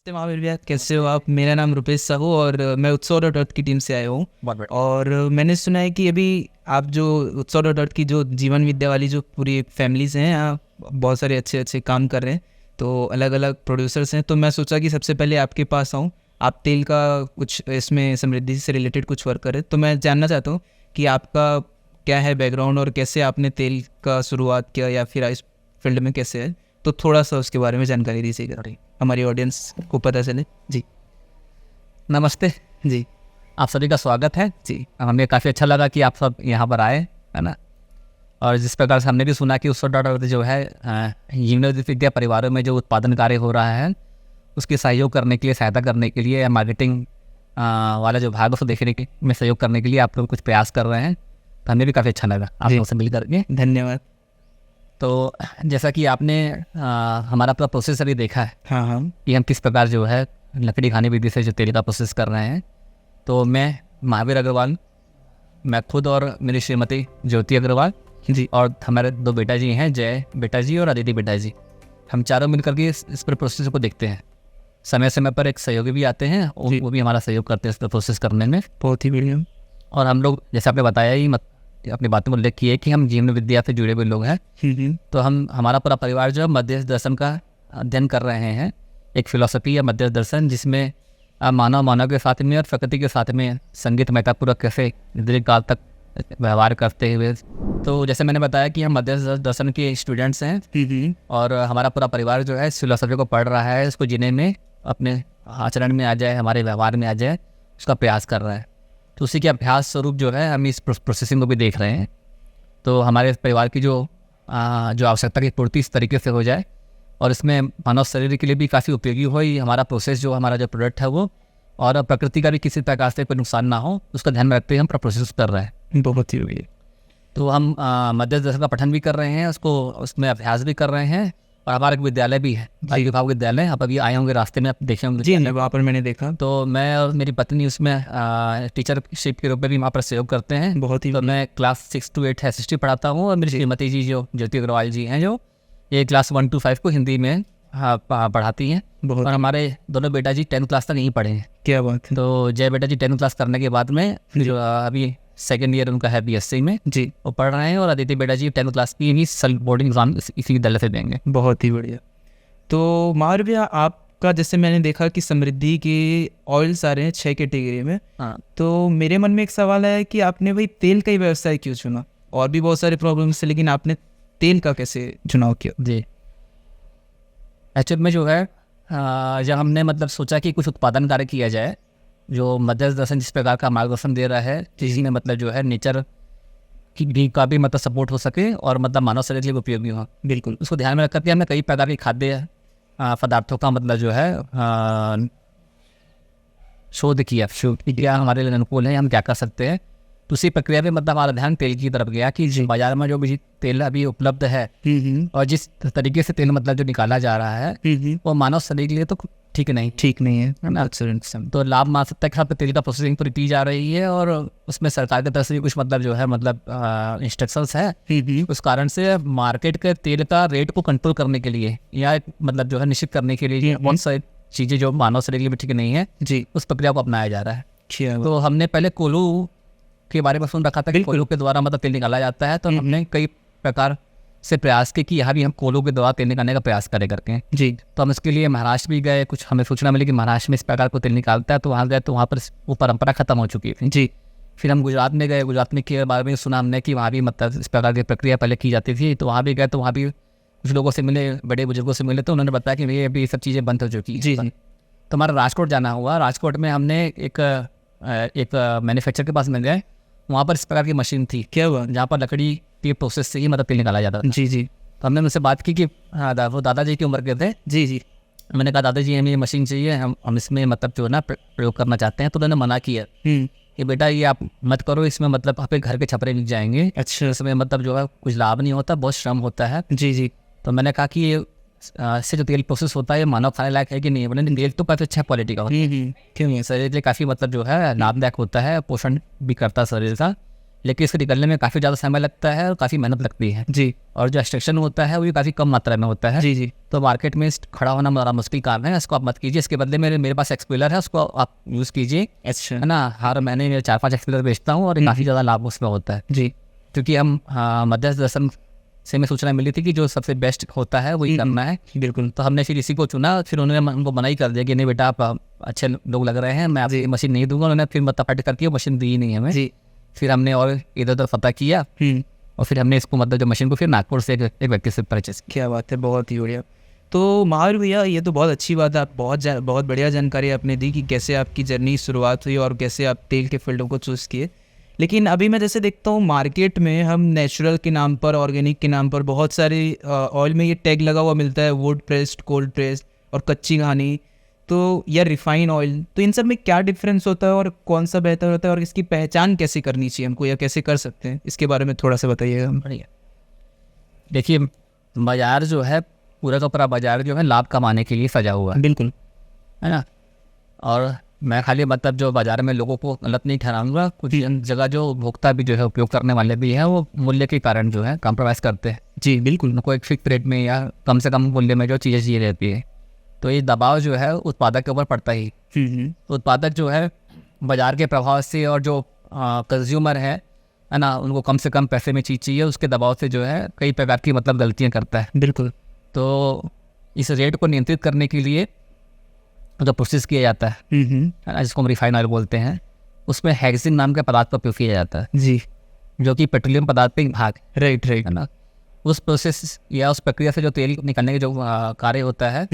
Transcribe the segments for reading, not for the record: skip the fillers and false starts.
नमस्ते महावीर भैया, कैसे हो आप? मेरा नाम रुपेश साहू और मैं उत्सव डॉट अर्थ की टीम से आया हूँ। और मैंने सुना है कि अभी आप जो उत्सव डॉट अर्थ की जो जीवन विद्या वाली जो पूरी फैमिलीज हैं, आप बहुत सारे अच्छे अच्छे काम कर रहे हैं, तो अलग अलग प्रोड्यूसर्स हैं। तो मैं सोचा कि सबसे पहले आपके पास आऊँ। आप तेल का कुछ इसमें समृद्धि से रिलेटेड कुछ वर्क करें, तो मैं जानना चाहता हूँ कि आपका क्या है बैकग्राउंड और कैसे आपने तेल का शुरुआत किया या फिर इस फील्ड में कैसे है। तो थोड़ा सा उसके बारे में जानकारी दीजिएगा, हमारी ऑडियंस को पता चले। जी नमस्ते जी। आप सभी का स्वागत है जी हमें काफ़ी अच्छा लगा कि आप सब यहाँ पर आए, है ना। और जिस प्रकार से हमने भी सुना कि उत्सव डॉट अर्थ जो है जीवन विद्या परिवारों में जो उत्पादन कार्य हो रहा है उसके सहयोग करने के लिए, सहायता करने के लिए, मार्केटिंग वाला जो भाग उसको देखने के में सहयोग करने के लिए आप लोग कुछ प्रयास कर रहे हैं, तो हमें भी काफ़ी अच्छा लगा आप लोगों से मिल करके। धन्यवाद। तो जैसा कि आपने हमारा पूरा प्रोसेस अभी देखा है हाँ कि हम किस प्रकार जो है लकड़ी खाने विधि से जो तेल का प्रोसेस कर रहे हैं। तो मैं महावीर अग्रवाल, मैं खुद और मेरी श्रीमती ज्योति अग्रवाल जी, और हमारे दो बेटा जी हैं, जय बेटा जी और अदिति बेटा जी। हम चारों मिलकर के इस पर प्रोसेस को देखते हैं। समय समय पर एक सहयोगी भी आते हैं, वो भी हमारा सहयोग करते हैं इस पर प्रोसेस करने में। बहुत ही बढ़िया। और हम लोग जैसे आपने बताया ही अपनी बातों में उल्लेख किए कि हम जीवन विद्या से जुड़े हुए लोग हैं। तो हमारा पूरा परिवार जो है मध्य दर्शन का अध्ययन कर रहे हैं, एक फिलॉसफी या मध्य दर्शन जिसमें मानव के साथ में और प्रकृति के साथ में संगीत महत्वपूर्वक कैसे दीर्घ काल तक व्यवहार करते हुए। तो जैसे मैंने बताया कि हम मध्य दर्शन के स्टूडेंट्स हैं और हमारा पूरा परिवार जो है इस फिलॉसफी को पढ़ रहा है, इसको जीने में, अपने आचरण में आ जाए, हमारे व्यवहार में आ जाए, उसका प्रयास कर रहा है। तो उसी के अभ्यास स्वरूप जो है हम इस प्रोसेसिंग को भी देख रहे हैं। तो हमारे परिवार की जो आवश्यकता की पूर्ति इस तरीके से हो जाए और इसमें मानव शरीर के लिए भी काफ़ी उपयोगी हो, ये हमारा प्रोसेस जो हमारा जो प्रोडक्ट है वो, और प्रकृति का भी किसी प्रकार से कोई नुकसान ना हो, उसका ध्यान में रखते हुए हम प्रोसेस कर रहे हैं। बहुत ही बढ़िया। तो हम मध्य दर्शन का पठन भी कर रहे हैं, उसमें अभ्यास भी कर रहे हैं। और हमारा एक विद्यालय भी है, भाई विभाग विद्यालय। आप अभी आए होंगे, रास्ते में आप देखे होंगे। जी, वहाँ पर मैंने देखा। तो मैं और मेरी पत्नी उसमें टीचरशिप के रूप में भी वहाँ पर सहयोग करते हैं। बहुत ही। तो मैं क्लास 6 to 8 हिस्ट्री पढ़ाता हूँ और मेरी श्रीमती जी जो ज्योति अग्रवाल जी हैं, जो ये क्लास 1 to 5 को हिंदी में पढ़ाती हैं। और हमारे दोनों बेटा जी 10th क्लास तक यहीं पढ़े हैं। क्या बात है। तो जय बेटा जी 10th क्लास करने के बाद में जो अभी 2nd ईयर उनका है BSc में जी, वो पढ़ रहे हैं। और अदिति बेटा जी 10th क्लास की ही सेल्फ बोर्डिंग एग्जाम इसी विद्यालय से देंगे। बहुत ही बढ़िया। तो महावीर भैया, आपका जैसे मैंने देखा कि समृद्धि के ऑयल्स आ रहे हैं 6 कैटेगरी में। हाँ। तो मेरे मन में एक सवाल है कि आपने भाई तेल का ही व्यवसाय क्यों चुना? और भी बहुत सारे प्रॉब्लम्स है, लेकिन आपने तेल का कैसे चुनाव किया? जी, एक्चुअली में जो है जब हमने मतलब सोचा कि कुछ उत्पादन कार्य किया जाए, जो मध्य दर्शन जिस प्रकार का मार्गदर्शन दे रहा है, जिसमें मतलब जो है नेचर की भी का भी मतलब सपोर्ट हो सके और मतलब मानव शरीर के लिए उपयोगी हो, बिल्कुल उसको ध्यान में रख करके हमने कई प्रकार के खाद्य पदार्थों का मतलब जो है शोध किया क्या हमारे लिए अनुकूल है, हम क्या कर सकते हैं। तो उसी प्रक्रिया में मतलब हमारा ध्यान तेल की तरफ गया कि बाजार में जो भी तेल अभी उपलब्ध है और जिस तरीके से तेल मतलब जो निकाला जा रहा है वो मानव शरीर के लिए तो ठीक नहीं है ना। तो लाभ मात्रा के तेल का प्रोसेसिंग पूरी की जा रही है और उसमें सरकार की तरफ से कुछ मतलब जो है मतलब इंस्ट्रक्शंस है। उस कारण से मार्केट के तेल का रेट को कंट्रोल करने के लिए या मतलब जो है निश्चित करने के लिए बहुत सारी चीज़ें जो मानव शरीर के लिए भी ठीक नहीं है जी, उस प्रक्रिया को अपनाया जा रहा है। तो हमने पहले कोल्हू के बारे में सुन रखा था कि कोल्हू के द्वारा मतलब तेल निकाला जाता है। तो हमने कई प्रकार से प्रयास किए कि यहाँ भी हम कोल्हू के द्वारा तेल निकालने का प्रयास करें करके जी। तो हम इसके लिए महाराष्ट्र भी गए, कुछ हमें सूचना मिली कि महाराष्ट्र में इस प्रकार को तेल निकालता है। तो वहाँ गए तो वहाँ पर वो परंपरा खत्म हो चुकी थी जी। फिर हम गुजरात में गए, गुजरात में के बारे में सुना हमने कि वहाँ भी मतलब इस प्रकार की प्रक्रिया पहले की जाती थी। तो वहाँ भी गए तो वहाँ भी कुछ लोगों से मिले, बड़े बुजुर्गों से मिले, तो उन्होंने बताया कि भैया अभी ये सब चीज़ें बंद हो चुकी जी। तो हमारा राजकोट जाना हुआ। राजकोट में हमने एक मैन्युफैक्चर के पास मिल गए, वहाँ पर इस प्रकार की मशीन थी क्या हुआ जहाँ पर लकड़ी के प्रोसेस से ही मतलब तेल निकाला जाता था जी। तो हमने उनसे बात की कि वो दादाजी की उम्र के थे जी। मैंने कहा दादाजी हमें ये मशीन चाहिए, हम इसमें मतलब जो है ना प्रयोग करना चाहते हैं। तो उन्होंने मना किया कि बेटा ये आप मत करो, इसमें मतलब आपके घर के छपरे मिल जाएंगे। अच्छा। इसमें मतलब जो है कुछ लाभ नहीं होता, बहुत श्रम होता है जी। तो मैंने कहा कि ये इससे जो तेल प्रोसेस होता है ये मानव खाने लायक है कि नहीं? बोले तेल तो काफ़ी अच्छा क्वालिटी का होता है, क्यों शरीर के लिए काफ़ी मतलब जो है लाभदायक होता है, पोषण भी करता है शरीर का। लेकिन इसको निकलने में काफ़ी ज़्यादा समय लगता है और काफ़ी मेहनत लगती है जी और जो एक्सट्रैक्शन होता है वो भी काफ़ी कम मात्रा में होता है। जी जी तो मार्केट में खड़ा होना बड़ा मुश्किल काम है, इसको आप मत कीजिए। इसके बदले मेरे पास एक्सपेलर है, उसको आप यूज़ कीजिए, अच्छा है ना। हर महीने में 4-5 एक्सपेलर बेचता हूँ और काफ़ी ज़्यादा लाभ उसमें होता है, जी क्योंकि हम मध्यस्थ दर्शन से में सूचना मिली थी कि जो सबसे बेस्ट होता है वही करना है। बिल्कुल तो हमने फिर इसी को चुना। फिर उन्होंने हमको मना ही कर दिया कि नहीं बेटा, आप अच्छे लोग लग रहे हैं, मैं आपकी मशीन नहीं दूंगा। उन्होंने फिर मतलब फट करके मशीन दी ही नहीं हमें। जी फिर हमने और इधर उधर पता किया और फिर हमने इसको मतलब जो मशीन को फिर नागपुर से एक व्यक्ति से परचेस किया। क्या बात है, बहुत ही बढ़िया। तो महावीर भैया ये तो बहुत अच्छी बात है, आप बहुत बढ़िया जानकारी आपने दी कि कैसे आपकी जर्नी शुरुआत हुई और कैसे आप तेल के फील्डों को चूज़ किए। लेकिन अभी मैं जैसे देखता हूँ मार्केट में हम नेचुरल के नाम पर, ऑर्गेनिक के नाम पर बहुत सारे ऑयल में ये टैग लगा हुआ मिलता है, वुड प्रेस्ड, कोल्ड प्रेस्ड और कच्ची घानी, तो या रिफाइन ऑयल। तो इन सब में क्या डिफरेंस होता है और कौन सा बेहतर होता है और इसकी पहचान कैसे करनी चाहिए हमको या कैसे कर सकते हैं, इसके बारे में थोड़ा सा बताइएगा। बढ़िया। देखिए, बाजार जो है पूरा का पूरा बाजार जो है लाभ कमाने के लिए सजा हुआ है, बिल्कुल, है ना। और मैं खाली मतलब जो बाजार में लोगों को गलत नहीं ठहराऊंगा, कुछ जगह जो उपभोक्ता भी जो है उपयोग करने वाले भी हैं वो मूल्य के कारण जो है कॉम्प्रोमाइज़ करते हैं। जी बिल्कुल, उनको एक फिक्स रेट में या कम से कम मूल्य में जो चीज़ें चाहिए रहती है, तो ये दबाव जो है उत्पादक के ऊपर पड़ता ही। तो उत्पादक जो है बाजार के प्रभाव से और जो कंज्यूमर है ना, उनको कम से कम पैसे में चीज़ चाहिए, उसके दबाव से जो है कई प्रकार की मतलब गलतियाँ करता है। बिल्कुल। तो इस रेट को नियंत्रित करने के लिए जो प्रोसेस किया जाता है ना, जिसको हम रिफाइन ऑयल बोलते हैं, उसमें हेक्सिन नाम के पदार्थ का उपयोग किया जाता है, जी, जो कि पेट्रोलियम पदार्थ का एक भाग है। राइट राइट, है ना। उस प्रोसेस या उस प्रक्रिया से जो तेल निकलने के जो कार्य होता है,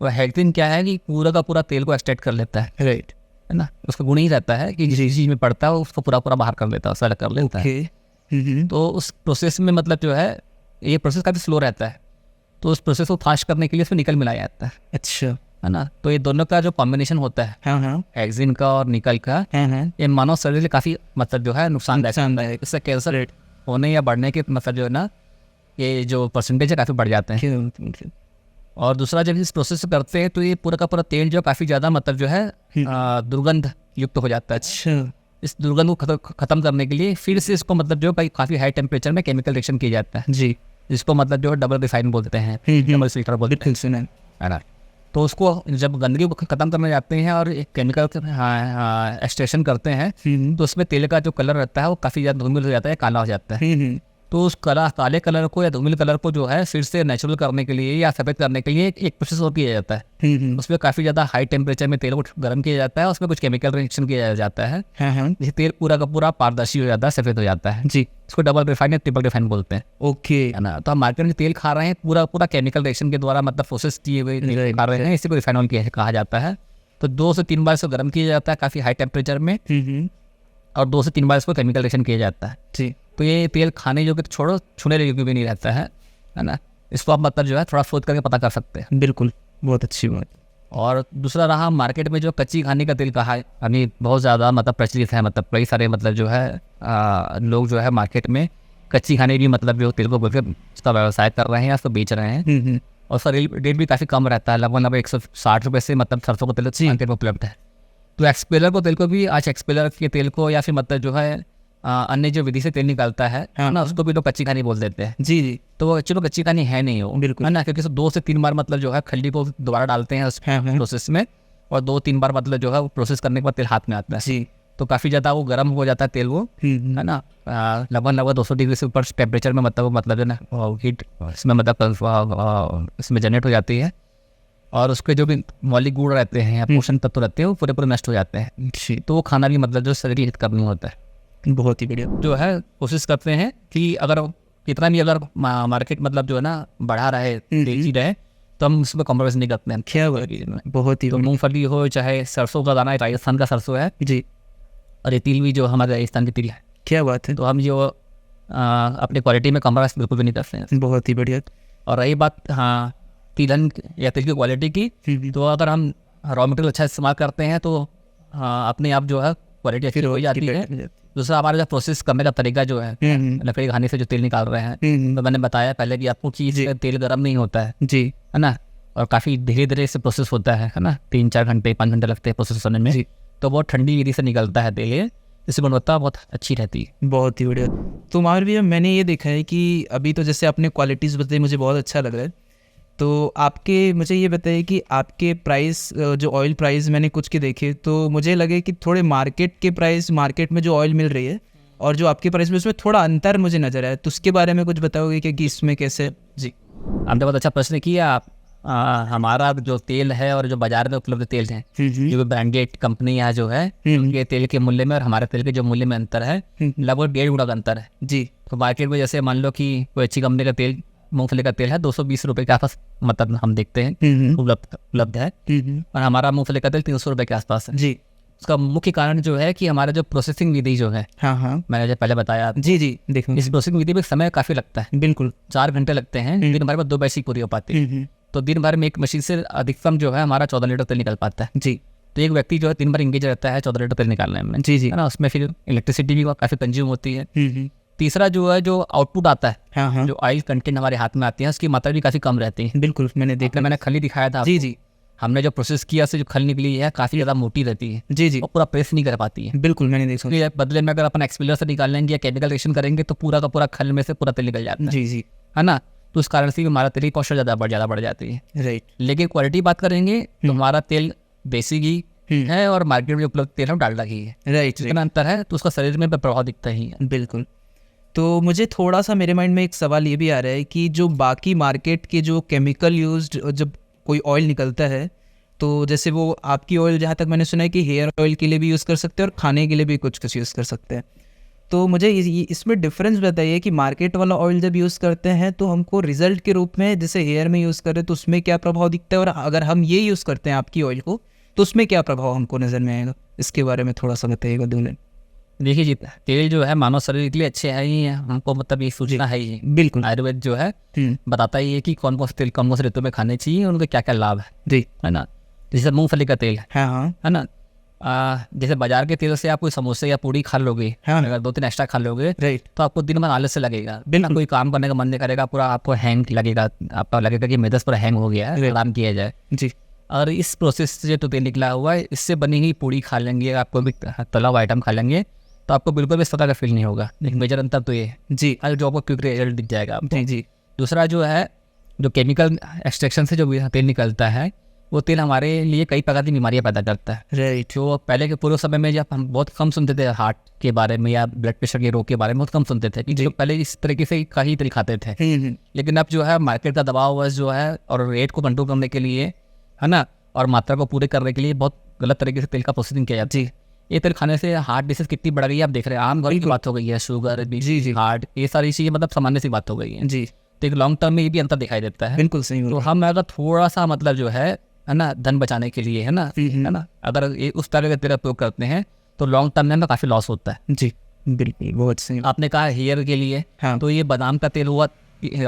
वो हेक्सिन क्या है कि पूरा का पूरा तेल को एक्सट्रैक्ट कर लेता है, राइट, है ना। उसका गुण ही रहता है कि जिस चीज़ में पड़ता है उसको पूरा पूरा बाहर कर लेता है, अलग कर लेता है। तो उस प्रोसेस में मतलब जो है ये प्रोसेस काफ़ी स्लो रहता है, तो उस प्रोसेस को फास्ट करने के लिए उसमें निकल मिलाया जाता है, अच्छा, है ना। तो ये दोनों का जो कॉम्बिनेशन होता है, हाँ हाँ हेक्सिन का और निकल का, ये मानव शरीर के लिए काफ़ी मतलब जो है नुकसानदायक। इससे कैंसर होने या बढ़ने के मतलब जो है ना, ये जो परसेंटेज है काफ़ी बढ़ जाते हैं। और दूसरा, जब इस प्रोसेस करते हैं तो ये पूरा का पूरा तेल जो काफ़ी ज़्यादा मतलब जो है दुर्गंध युक्त हो जाता है। अच्छा, इस दुर्गंध को ख़त्म करने के लिए फिर से इसको मतलब जो काफ़ी हाई टेम्परेचर में केमिकल रिएक्शन किया जाता है, जी, जिसको मतलब जो डबल रिफाइन बोलते हैं, डबल फिल्टर बोलते हैं, है ना। तो उसको जब गंदगी को ख़त्म करने जाते हैं और एक केमिकल एक्सट्रैक्शन करते हैं, तो उसमें तेल का जो कलर रहता है वो काफ़ी ज़्यादा धूमिल हो जाता है, काला हो जाता है। तो उस काले कलर को या धूमिल कलर को जो है फिर से नेचुरल करने के लिए या सफ़ेद करने के लिए एक प्रोसेस और किया जाता है। उसमें काफ़ी ज़्यादा हाई टेम्परेचर में तेल को गर्म किया जाता है, उसमें कुछ केमिकल रिएक्शन किया जाता है, जिससे तेल पूरा का पूरा पारदर्शी हो जाता है, सफ़ेद हो जाता है। जी, इसको डबल रिफाइन या ट्रिपल रिफाइन बोलते हैं। ओके, है ना। तो हम मार्केट में तेल खा रहे हैं पूरा पूरा केमिकल रिएक्शन के द्वारा मतलब प्रोसेस किए हुए तेल खा रहे हैं, इसी को रिफाइन ऑयल कहा जाता है। तो 2 से 3 बार इसको गर्म किया जाता है काफ़ी हाई टेम्परेचर में, और 2 से 3 बार इसको केमिकल रिएक्शन किया जाता है। जी, तो ये तेल खाने योग्य तो छोड़ो, छूने योग्य भी नहीं रहता है ना। इसको आप मतलब जो है थोड़ा सोच करके पता कर सकते हैं। बिल्कुल, बहुत अच्छी बात। और दूसरा रहा, मार्केट में जो कच्ची घानी का तेल कहा है अभी बहुत ज़्यादा मतलब प्रचलित है, मतलब कई सारे मतलब जो है लोग जो है मार्केट में कच्ची घानी भी मतलब जो तेल को बोलकर उसका व्यवसाय कर रहे हैं या उसको बेच रहे हैं, और उसका रेट भी काफ़ी कम रहता है, लगभग 160 रुपये से मतलब सरसों का तेल मार्केट में उपलब्ध है। तो एक्सपेलर को तेल को भी आज एक्सपेलर के तेल को या फिर मतलब जो है अन्य जो विधि से तेल निकालता है ना, उसको भी लोग कच्ची घानी बोल देते हैं। जी जी, तो वो एक्चुअली कच्ची घानी है नहीं वो, बिल्कुल, है ना, क्योंकि 2 से 3 बार मतलब जो है खल्ली को दोबारा डालते हैं उस प्रोसेस में, और 2-3 बार मतलब जो है वो प्रोसेस करने के बाद तेल हाथ में आता है। जी, तो काफ़ी ज़्यादा वो गर्म हो जाता है तेल वो, है ना, लगभग 200 डिग्री से ऊपर टेम्परेचर में मतलब जो ना हीट इसमें मतलब इसमें जनरेट हो जाती है, और उसके जो भी मौलिक गुण रहते हैं या पोषण तत्व रहते हैं वो पूरे नष्ट हो जाते हैं। तो वो खाना भी मतलब जो शरीर के हित का नहीं होता है। बहुत ही बढ़िया। जो है कोशिश करते हैं कि अगर कितना भी अगर मार्केट मतलब जो है ना बढ़ा रहे, तेजी रहे, तो हम उसमें कॉम्प्रोमाइज नहीं करते हैं। क्या बहुत ही, तो मूंगफली हो चाहे सरसों का दाना, राजस्थान का सरसों है जी, और ये तिल भी जो हमारे राजस्थान की तिल है। क्या बात है। तो हम जो अपनी क्वालिटी में कॉम्प्रोमाइज बिल्कुल भी नहीं करते हैं। बहुत ही बढ़िया। और रही बात तिलहन या तिल की क्वालिटी की, तो अगर हम रॉ मटेरियल अच्छा इस्तेमाल करते हैं तो अपने आप जो है क्वालिटी अच्छी हो जाती है। दूसरा, हमारा जो प्रोसेस करने का तरीका जो है, लकड़ी घानी से जो तेल निकाल रहे हैं, तो मैंने बताया पहले भी आपको कि तेल गर्म नहीं होता है जी, है ना, और काफ़ी धीरे धीरे से प्रोसेस होता है ना, 3-4 घंटे 5 घंटे लगते हैं प्रोसेस होने में। तो बहुत ठंडी विधि से निकलता है तेल, इसकी गुणवत्ता बहुत अच्छी रहती है। बहुत ही बढ़िया। तो मार भैया मैंने ये देखा है कि अभी तो जैसे आपने क्वालिटीज़ बताई, मुझे बहुत अच्छा लग रहा है। तो आपके मुझे ये बताइए कि आपके प्राइस, जो ऑयल प्राइस मैंने कुछ के देखे तो मुझे लगे कि थोड़े मार्केट के प्राइस, मार्केट में जो ऑयल मिल रही है और जो आपके प्राइस में, उसमें थोड़ा अंतर मुझे नज़र आया। तो उसके बारे में कुछ बताओगे कि इसमें कैसे? जी, आपने बहुत अच्छा प्रश्न किया। हमारा जो तेल है और जो बाजार में उपलब्ध तेल है, जो ब्रांडेड कंपनियां जो है, उनके तेल के मूल्य में और हमारे तेल के जो मूल्य में अंतर है लगभग 1.5 गुना का अंतर है। जी। तो मार्केट में जैसे मान लो कि कोई अच्छी कंपनी का तेल, मूंगफली का तेल है 220 रुपये के आसपास, मतलब हम देखते हैं उपलब्ध है, और हमारा मूंगफली का तेल 300 रुपये के आसपास है। जी। उसका मुख्य कारण जो है कि हमारा जो प्रोसेसिंग विधि जो है, हाँ, मैंने जो पहले बताया, जी, देखो इस प्रोसेसिंग विधि में समय काफ़ी लगता है। बिल्कुल 4 घंटे लगते हैं। दिन भर में 2 बैच पूरी हो पाती है। तो दिन भर में एक मशीन से अधिकतम जो है हमारा 14 लीटर तेल निकल पाता है। जी। तो एक व्यक्ति जो है दिन भर इंगेज रहता है 14 लीटर तेल निकालने में। जी, है ना, उसमें फिर इलेक्ट्रिसिटी भी काफ़ी कंज्यूम होती है। तीसरा जो है, जो आउटपुट आता है, हाँ, जो ऑयल कंटेंट हमारे हाथ में आती है, उसकी मात्रा भी काफ़ी कम रहती है। बिल्कुल मैंने देखा, मैंने खली दिखाया था। जी। हमने जो प्रोसेस किया से जो खल निकली है काफ़ी ज़्यादा मोटी रहती है। जी। और पूरा प्रेस नहीं कर पाती है। बिल्कुल मैंने देखा। इसलिए बदले में अगर अपन एक्सपीलर से निकाल लेंगे या केमिकल रिएक्शन करेंगे तो पूरा का पूरा खल में से पूरा तेल निकल जाता है। जी। है ना, तो उस कारण से हमारा तेल की कॉस्ट ज़्यादा बढ़ जाती है। राइट। लेकिन क्वालिटी बात करेंगे तो हमारा तेल देसी घी है और मार्केट में उपलब्ध तेल है डालडा घी है। राइट। इतना अंतर है तो उसका शरीर में प्रभाव दिखता ही है। बिल्कुल। तो मुझे थोड़ा सा मेरे माइंड में एक सवाल ये भी आ रहा है कि जो बाकी मार्केट के जो केमिकल यूज्ड जब कोई ऑयल निकलता है, तो जैसे वो आपकी ऑयल, जहाँ तक मैंने सुना है कि हेयर ऑयल के लिए भी यूज़ कर सकते हैं और खाने के लिए भी कुछ यूज़ कर सकते हैं। तो मुझे इसमें डिफरेंस बताइए कि मार्केट वाला ऑयल जब यूज़ करते हैं तो हमको रिजल्ट के रूप में, जैसे हेयर में यूज़ करें तो उसमें क्या प्रभाव दिखता है, और अगर हम ये यूज़ करते हैं आपकी ऑयल को तो उसमें क्या प्रभाव हमको नज़र में आएगा? इसके बारे में थोड़ा सा बताइएगा दुल्हन। देखिए जी, तेल जो है मानव शरीर के लिए अच्छे है ही, हमको मतलब ये सोचना है ही। बिल्कुल। आयुर्वेद जो है बताता ही है कि कौन कौन से तेल कौन कौन से ऋतु में खाने चाहिए, उनके क्या क्या लाभ है। जी। है ना, जैसे मूंगफली का तेल है। हाँ। है ना, जैसे बाजार के तेल से आप कोई समोसे या पूड़ी खा लोगे, अगर 2-3 एक्स्ट्रा खा लोगे, राइट, तो आपको दिन भर आलस से लगेगा, बिना कोई काम करने का मन नहीं करेगा, पूरा आपको हैंग लगेगा, आपका लगेगा कि मेदस पूरा हैंग हो गया है, आराम किया जाए। जी। और इस प्रोसेस से जो तेल निकला हुआ है, इससे बनी हुई पूड़ी खा लेंगे, आपको भी तला हुआ आइटम खा लेंगे, तो आपको बिल्कुल भी इस तरह का फील नहीं होगा। एक मेजर अंतर तो ये है। जी। और जो आपको क्विक रिजल्ट दिख जाएगा। जी। दूसरा जो है, जो केमिकल एक्सट्रैक्शन से जो तेल निकलता है, वो तेल हमारे लिए कई प्रकार की बीमारियां पैदा करता है। राइट। जो पहले के पूर्व समय में जब हम बहुत कम सुनते थे हार्ट के बारे में या ब्लड प्रेशर के रोग के बारे में, बहुत कम सुनते थे, जो पहले इस तरीके से कई तेल खाते थे। लेकिन अब जो है मार्केट का दबाव जो है और रेट को कंट्रोल करने के लिए, है ना, और मात्रा को पूरे करने के लिए बहुत गलत तरीके से तेल का प्रोसेसिंग किया जाता है। ये तेल खाने से हार्ट डिसीज कितनी बढ़ गई है आप देख रहे हैं, आम घर की बात हो गई है, शुगर, बीपी, हार्ट, ये सारी चीज़ें मतलब सामान्य सी बात हो गई है। जी। तो एक लॉन्ग टर्म में ये भी अंतर दिखाई देता है। बिल्कुल सही। तो हम अगर थोड़ा सा मतलब जो है ना, धन बचाने के लिए, है ना, अगर ये उस तरह का तेल उपयोग करते हैं तो लॉन्ग टर्म में काफ़ी लॉस होता है। जी बिल्कुल, बहुत सही। आपने कहा हेयर के लिए, तो ये बादाम का तेल हुआ,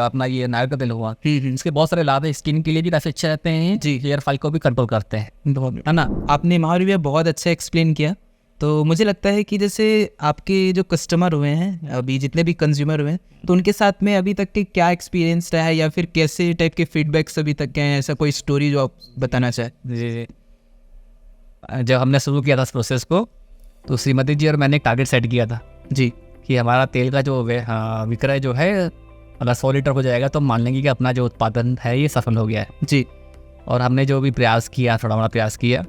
अपना ये नारियल का तेल हुआ, इसके बहुत सारे लाभ है, स्किन के लिए भी काफ़ी अच्छे रहते हैं। जी। हेयर फॉल को भी कंट्रोल करते हैं, है ना। आपने महावीर भैया बहुत अच्छा एक्सप्लेन किया। तो मुझे लगता है कि जैसे आपके जो कस्टमर हुए हैं, अभी जितने भी कंज्यूमर हुए हैं, तो उनके साथ में अभी तक के क्या एक्सपीरियंस रहा है या फिर कैसे टाइप के फीडबैक्स अभी तक के हैं, ऐसा कोई स्टोरी जो आप बताना चाहें? जी। जब हमने शुरू किया था इस प्रोसेस को, तो श्रीमती जी और मैंने एक टारगेट सेट किया था जी, कि हमारा तेल का जो विक्रय जो है अगर 100 लीटर हो जाएगा तो मान लेंगे कि अपना जो उत्पादन है ये सफल हो गया है। जी। और हमने जो भी प्रयास किया, थोड़ा बड़ा प्रयास किया,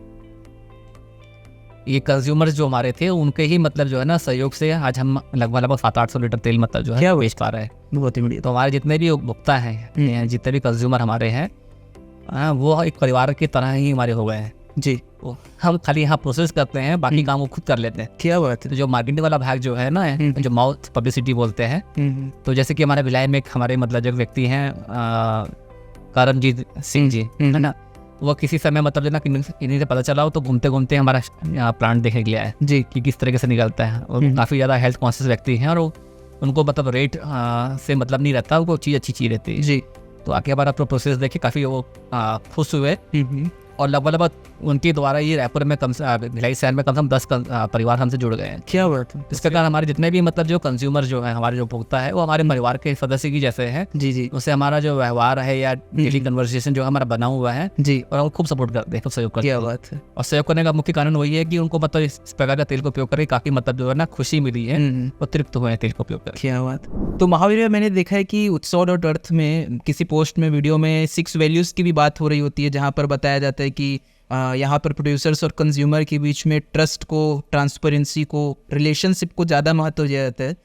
ये कंज्यूमर्स जो हमारे थे उनके ही मतलब जो है ना सहयोग से आज हम लगभग 700-800 लीटर तेल मतलब जो है बेच पा रहे हैं। बहुत ही बढ़िया। तो हमारे जितने भी उपभोक्ता हैं, जितने भी कंज्यूमर हमारे हैं, वो एक परिवार की तरह ही हमारे हो गए हैं। जी। हम खाली यहाँ प्रोसेस करते हैं, बाकी काम वो खुद कर लेते हैं। क्या बात है। तो जो मार्केटिंग वाला भाग जो है ना, जो माउथ पब्लिसिटी बोलते हैं, तो जैसे कि हमारे भिलाई में एक हमारे मतलब जो व्यक्ति हैं करमजीत सिंह जी, है ना, वो किसी समय मतलब जो ना इन्हीं से पता चला हो तो घूमते घूमते हमारा प्लांट देखने के लिए आए जी, कि किस तरीके से निकलता है। और काफ़ी ज़्यादा हेल्थ कॉन्शियस व्यक्ति हैं और उनको मतलब रेट से मतलब नहीं रहता, वो चीज़ अच्छी चीज़ रहती है जी। तो आके हमारा प्रोसेस देखे काफ़ी वो खुश हुए और लगभग उनके द्वारा ये रायपुर में भिलाई शहर में कम से कम 10 परिवार हमसे जुड़ गए हैं। क्या बात है। इसके कारण हमारे जितने भी मतलब जो कंज्यूमर जो है, हमारे जो उपभोक्ता है, वो हमारे परिवार के सदस्य की जैसे हैं। जी जी। उससे हमारा जो व्यवहार है या डेली कन्वर्सेशन जो हमारा बना हुआ है जी, और वो खूब सपोर्ट करते हैं, खूब सहयोग करते हैं। क्या बात है। और सहयोग करने का मुख्य कारण वही है कि उनको मतलब इस प्रकार का तेल का उपयोग करके काफ़ी मतलब जो है ना खुशी मिली है, वो तृप्त हुए हैं तेल का उपयोग करके। क्या बात। तो महावीर भैया, मैंने देखा है कि उत्सव डॉट अर्थ में किसी पोस्ट में, वीडियो में 6 वैल्यूज़ की भी बात हो रही होती है, जहाँ पर बताया जाता है कि यहाँ पर प्रोड्यूसर्स और कंज्यूमर के बीच में ट्रस्ट को, ट्रांसपेरेंसी को, रिलेशनशिप को ज़्यादा महत्व दिया जाता है।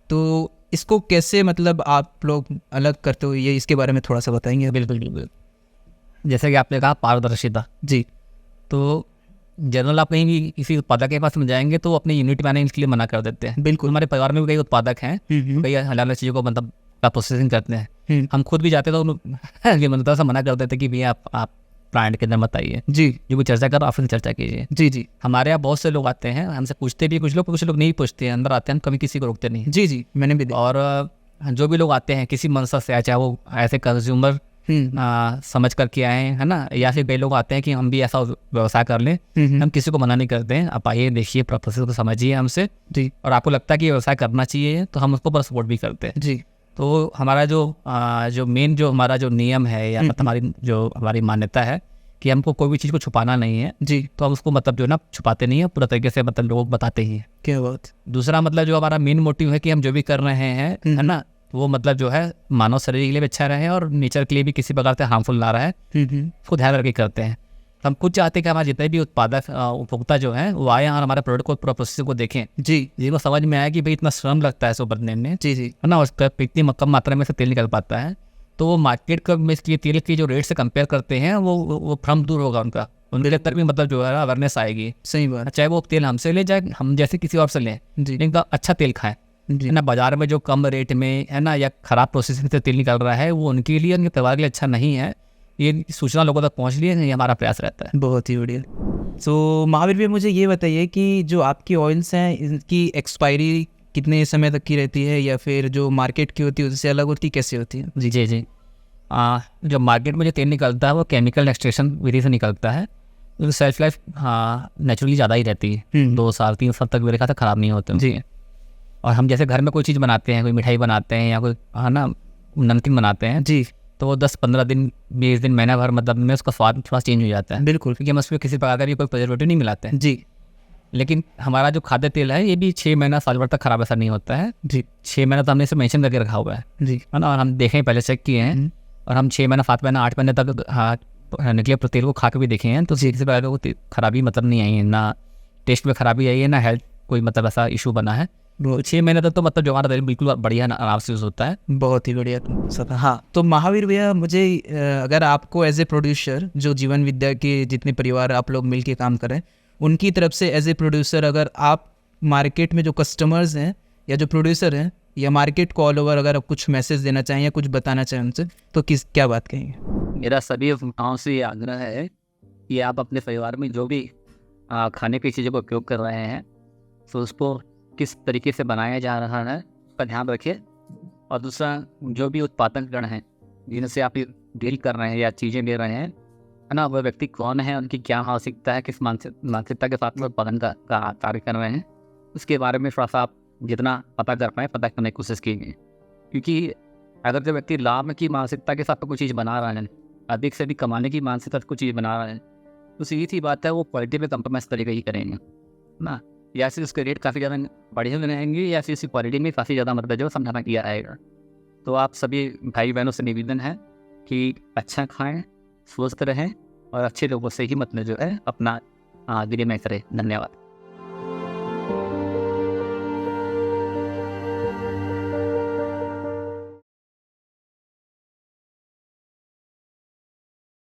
तो इसको कैसे मतलब आप लोग अलग करते हो, ये इसके बारे में थोड़ा सा बताएंगे? बिल्कुल बिल्कुल। जैसे कि आपने कहा पारदर्शिता जी, तो जनरल आप कहीं भी किसी उत्पादक के पास में जाएंगे तो अपने यूनिट मैनेजमेंट के लिए मना कर देते हैं। बिल्कुल। हमारे परिवार में भी कई उत्पादक हैं, कई अलग अलग चीज़ों को मतलब का प्रोसेसिंग करते हैं। हम खुद भी जाते तो मतलब मना कर देते कि भैया आप प्लांट के अंदर मत आइए जी, जो भी चर्चा करो आपसे चर्चा कीजिए। जी जी। हमारे यहाँ बहुत से लोग आते हैं, हमसे पूछते भी, कुछ लोग नहीं पूछते हैं, अंदर आते हैं, हम कभी किसी को रोकते नहीं। जी जी, मैंने भी। और जो भी लोग आते हैं किसी मंशा से आए, चाहे वो ऐसे कंज्यूमर समझ करके आए हैं, है ना, या फिर कई लोग आते हैं कि हम भी ऐसा व्यवसाय कर लें, हम किसी को मना नहीं करते हैं। आप आइए, देखिए, प्रोसेस को समझिए हमसे जी, और आपको लगता है कि व्यवसाय करना चाहिए तो हम उसको पर सपोर्ट भी करते हैं जी। तो हमारा जो मेन जो हमारा जो नियम है या हमारी मान्यता है कि हमको कोई भी चीज़ को छुपाना नहीं है जी, तो हम उसको मतलब जो ना छुपाते नहीं है, पूरा तरीके से मतलब लोगों को बताते ही हैं। क्या बात। दूसरा मतलब जो हमारा मेन मोटिव है कि हम जो भी कर रहे हैं, है ना, वो मतलब जो है मानव शरीर के लिए भी अच्छा रहे और नेचर के लिए भी किसी प्रकार से हार्मफुल ना रहे, उसको ध्यान रख के करते हैं। हम खुद चाहते हैं कि हमारे जितने भी उत्पादक उपभोक्ता जो हैं वो आए और हमारे प्रोडक्ट को पूरा प्रोसेस को देखें जी, जिनको समझ में आया कि भाई इतना श्रम लगता है इसको बनने में जी जी, है ना, उसका इतनी कम मात्रा में से तेल निकल पाता है, तो वो मार्केट का में इसके तेल की जो रेट से कंपेयर करते हैं वो भ्रम दूर होगा उनके तक भी मतलब जो है अवेयरनेस आएगी। सही बात। चाहे वो तेल हमसे ले जाए, हम जैसे किसी और से लें जी, लेकिन अच्छा तेल खाएं, है ना। बाजार में जो कम रेट में, है ना, या खराब प्रोसेसिंग से तेल निकल रहा है वो उनके लिए, उनके परिवार के लिए अच्छा नहीं है। ये सूचना लोगों तक पहुंच रही है, ये हमारा प्रयास रहता है। बहुत ही बढ़िया। तो महावीर भाई, मुझे ये बताइए कि जो आपकी ऑयल्स हैं, इनकी एक्सपायरी कितने समय तक की रहती है, या फिर जो मार्केट की होती है उससे अलग होती, कैसे होती है? जी जी जी। जो मार्केट में जो तेल निकलता है वो केमिकल एक्सट्रैक्शन विधि से निकलता है, तो सेल्फ लाइफ नेचुरली ज़्यादा ही रहती है, 2 साल 3 साल तक मेरे ख्याल से ख़राब नहीं होते जी। और हम जैसे घर में कोई चीज़ बनाते हैं, कोई मिठाई बनाते हैं या कोई, है ना, नमकीन बनाते हैं जी, तो वो 10-15 दिन 20 दिन महीना भर मतलब में उसका स्वाद थोड़ा चेंज हो जाता है। बिल्कुल, क्योंकि हम उसमें किसी प्रकार का भी कोई प्रिजर्वेटिव नहीं मिलाते हैं जी। लेकिन हमारा जो खाद्य तेल है ये भी 6 महीना साल भर तक खराब ऐसा नहीं होता है जी। 6 महीना तो हमने इसे मेंशन करके रखा हुआ है जी, है ना, और हम देखें, पहले चेक किए हैं, और हम 6 महीना 7 महीना 8 महीने तक निकले तेल को खा के भी देखे हैं, तो किसी प्रकार को खराबी मतलब नहीं आई है, ना टेस्ट में खराबी आई है, ना हेल्थ कोई मतलब ऐसा इशू बना है। 6 महीने तक तो मतलब जो हमारा तेल बिल्कुल बढ़िया आराम से यूज़ होता है। बहुत ही बढ़िया। हाँ, तो महावीर भैया, मुझे अगर आपको एज ए प्रोड्यूसर, जो जीवन विद्या के जितने परिवार आप लोग मिल के काम करें, उनकी तरफ से एज ए प्रोड्यूसर, अगर आप मार्केट में जो कस्टमर्स हैं या जो प्रोड्यूसर हैं या मार्केट को ऑल ओवर अगर आप कुछ मैसेज देना चाहें या कुछ बताना चाहें उनसे, तो क्या बात कहेंगे? मेरा सभी उपभोक्ताओं से आग्रह है कि आप अपने परिवार में जो भी खाने की चीज़ों का उपयोग कर रहे हैं, तो उसको किस तरीके से बनाया जा रहा है उसका ध्यान रखिए। और दूसरा, जो भी उत्पादक गण हैं जिनसे आप डील कर रहे हैं या चीज़ें ले रहे हैं, है ना, वह व्यक्ति कौन है, उनकी क्या मानसिकता है, किस मानसिकता के साथ में उत्पादन का कार्य कर रहे हैं, उसके बारे में थोड़ा सा आप जितना पता कर पाएँ पता करने की कोशिश कीजिए। क्योंकि अगर जो व्यक्ति लाभ की मानसिकता के साथ कोई चीज़ बना रहा है, अधिक से अधिक कमाने की मानसिकता से कोई चीज़ बना रहा है, तो सीधी सी बात है वो क्वालिटी में कंप्रोमाइज़ तरीके ही करेंगे ना, या फिर उसके रेट काफ़ी ज़्यादा बढ़े हुए रहेंगे, या फिर उसकी क्वालिटी में काफ़ी ज़्यादा मतलब जो समझाना किया आएगा। तो आप सभी भाई बहनों से निवेदन है कि अच्छा खाएं, स्वस्थ रहें और अच्छे लोगों से ही मतलब जो है अपना विनिमय करें। धन्यवाद।